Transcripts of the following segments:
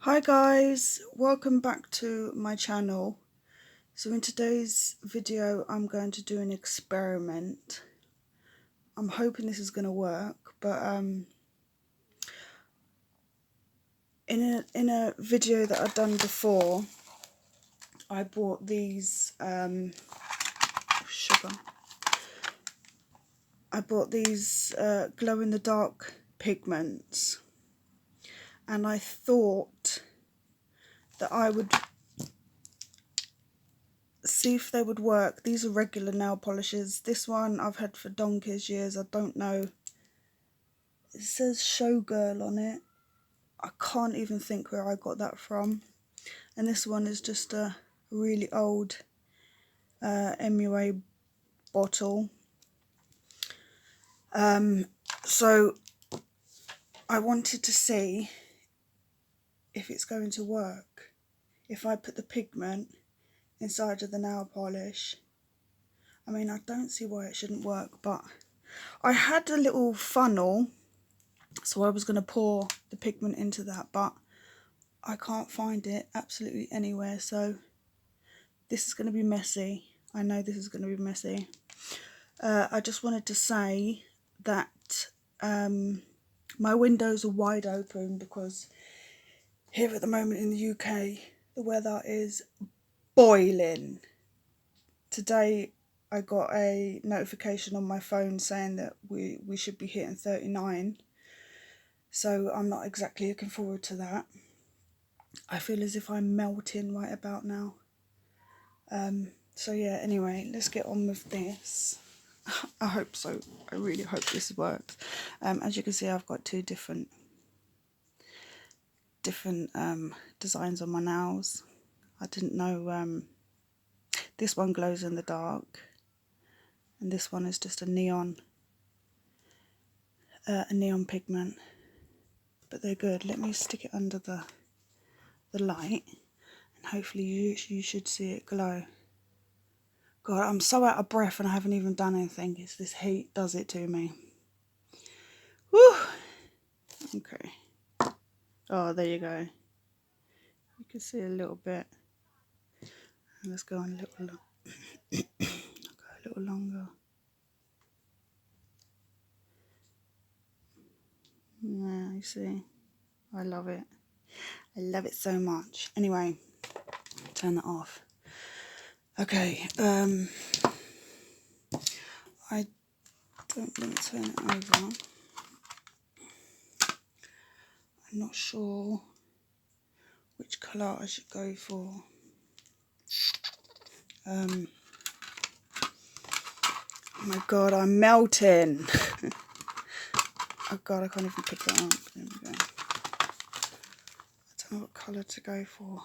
Hi guys, welcome back to my channel. So in today's video I'm going to do an experiment. I'm hoping this is going to work, but in a video that I've done before, I bought these glow in the dark pigments, and I thought that I would see if they would work. These are regular nail polishes. This one I've had for donkey's years. I don't know. It says Showgirl on it. I can't even think where I got that from. And this one is just a really old MUA bottle. So I wanted to see if it's going to work. If I put the pigment inside of the nail polish. I mean, I don't see why it shouldn't work, but I had a little funnel, so I was going to pour the pigment into that, but I can't find it absolutely anywhere, so this is going to be messy. I know this is going to be messy. I just wanted to say that my windows are wide open because here at the moment in the UK the weather is boiling. Today I got a notification on my phone saying that we should be hitting 39, so I'm not exactly looking forward to that. I feel as if I'm melting right about now. So yeah, anyway, let's get on with this. I hope so. I really hope this works. As you can see, I've got two different designs on my nails. I didn't know this one glows in the dark, and this one is just a neon pigment. But they're good. Let me stick it under the light, and hopefully you should see it glow. God, I'm so out of breath and I haven't even done anything. It's this heat does it to me. Woo! Okay. Oh, there you go. You can see a little bit. And let's go on a little longer. Yeah, you see. I love it. I love it so much. Anyway, turn that off. Okay, I don't want to turn it over. I'm not sure which colour I should go for. Oh my god, I'm melting. Oh god, I can't even pick that up. There we go. I don't know what colour to go for.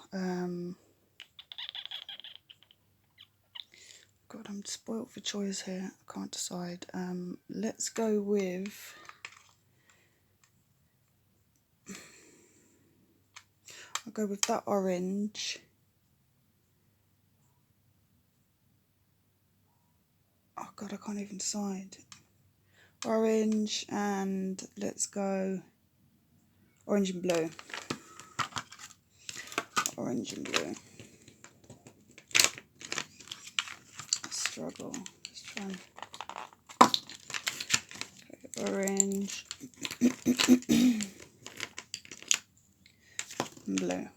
God, I'm spoilt for choice here. I can't decide. Let's go with... I'll go with that orange. Oh god, I can't even decide. Orange, and let's go orange and blue. Orange and blue. I struggle. Let's try and... orange and blue.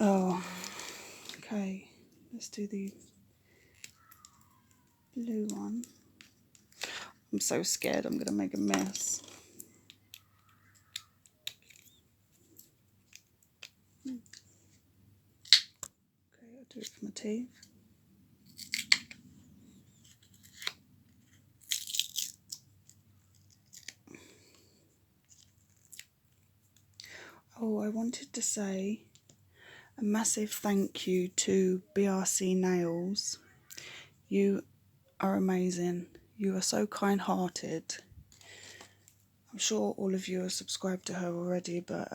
Oh, okay. Let's do the blue one. I'm so scared I'm gonna make a mess. Okay, I'll do it for my teeth. Oh, I wanted to say a massive thank you to BRC Nails. You are amazing. You are so kind-hearted. I'm sure all of you are subscribed to her already, but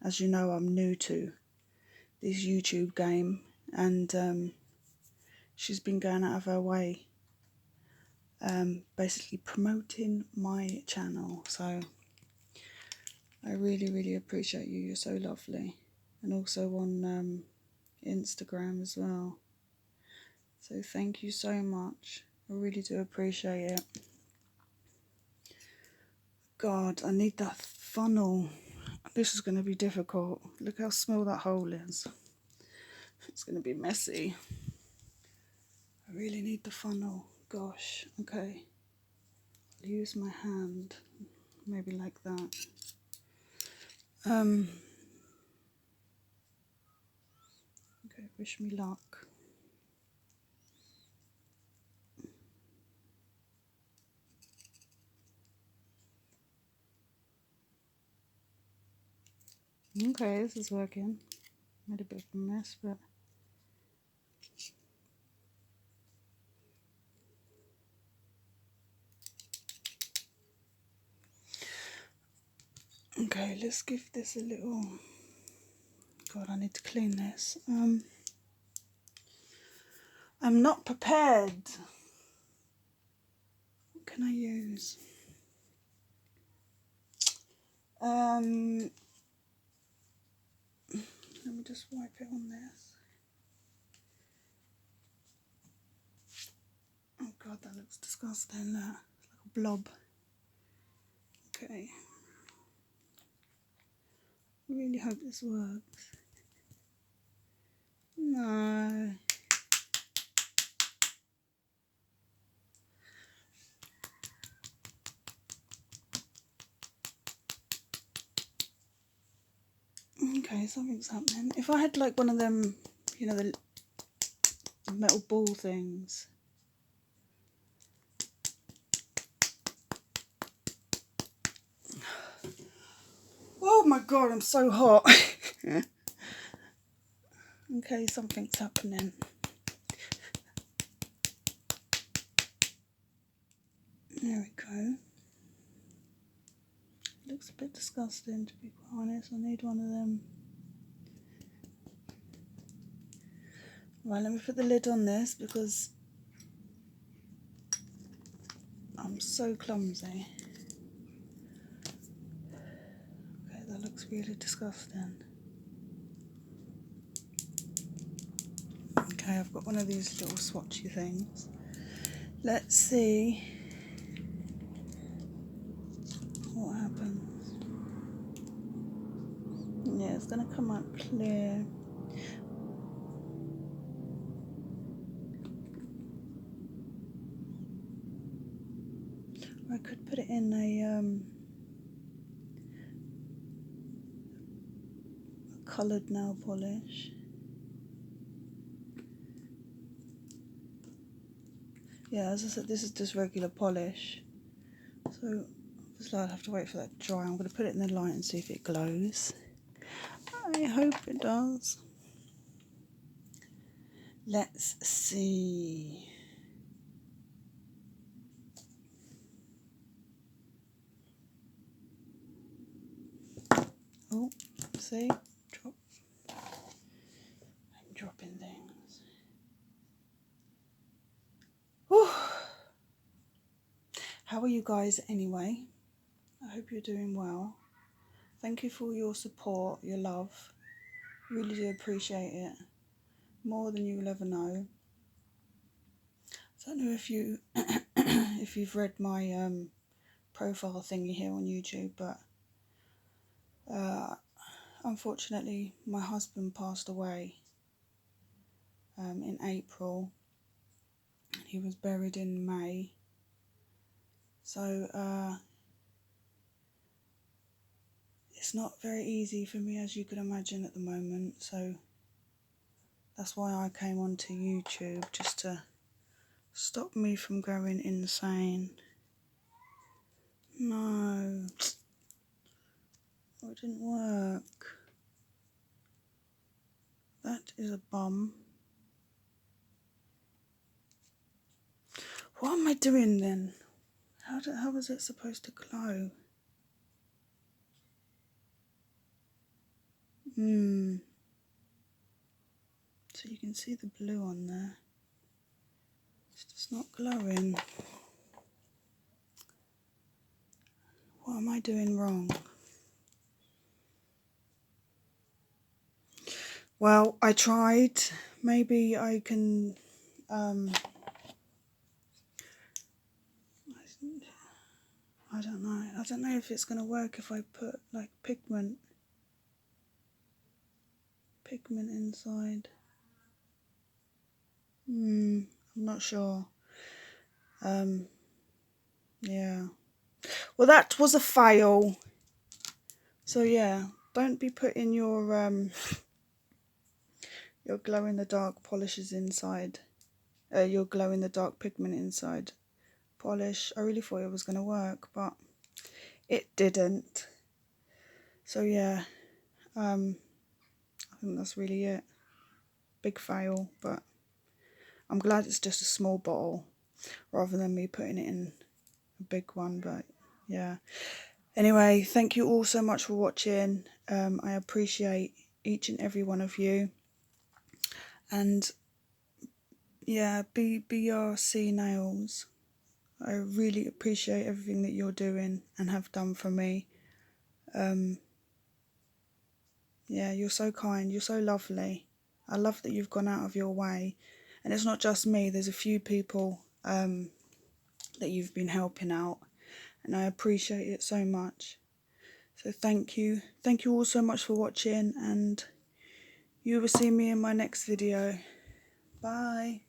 as you know, I'm new to this YouTube game, and she's been going out of her way basically promoting my channel. So I really, really appreciate you. You're so lovely. And also on Instagram as well. So thank you so much. I really do appreciate it. God, I need that funnel. This is going to be difficult. Look how small that hole is. It's going to be messy. I really need the funnel. Gosh, okay. I'll use my hand. Maybe like that. Okay, wish me luck. Okay, this is working. Made a bit of a mess, but... Okay, let's give this a little... God, I need to clean this. I'm not prepared. What can I use? Let me just wipe it on this. Oh God, that looks disgusting. It's like a blob. Okay. I really hope this works. No. Okay, something's happening. If I had like one of them, you know, the metal ball things. Oh my God, I'm so hot. Okay, something's happening. There we go. Looks a bit disgusting, to be quite honest. I need one of them. Right, let me put the lid on this because I'm so clumsy. Okay, that looks really disgusting. Okay, I've got one of these little swatchy things. Let's see what happens. Yeah, it's going to come out clear. I could put it in a coloured nail polish. Yeah, as I said, this is just regular polish. So obviously I'll have to wait for that to dry. I'm going to put it in the light and see if it glows. I hope it does. Let's see. Oh, see? Drop. I'm dropping things. Whew. How are you guys anyway? I hope you're doing well. Thank you for your support, your love. Really do appreciate it. More than you'll ever know. I don't know if you if you've read my profile thingy here on YouTube, but unfortunately my husband passed away in April. He was buried in May. So it's not very easy for me, as you can imagine, at the moment. So that's why I came onto YouTube, just to stop me from going insane. No, it didn't work. That is a bum. What am I doing then? How was it supposed to glow? So you can see the blue on there. It's just not glowing. What am I doing wrong? Well, I tried. Maybe I can, I don't know. I don't know if it's going to work if I put like pigment inside. I'm not sure. Yeah. Well, that was a fail. So yeah, don't be putting your glow in the dark polishes inside. Your glow in the dark pigment inside polish. I really thought it was going to work, but it didn't. So yeah, I think that's really it. Big fail, but I'm glad it's just a small bottle rather than me putting it in a big one. But yeah, anyway, thank you all so much for watching. I appreciate each and every one of you, and yeah, BRC Nails, I really appreciate everything that you're doing and have done for me. Yeah, you're so kind, you're so lovely. I love that you've gone out of your way, and it's not just me, there's a few people that you've been helping out, and I appreciate it so much. So thank you all so much for watching, and you will see me in my next video. Bye.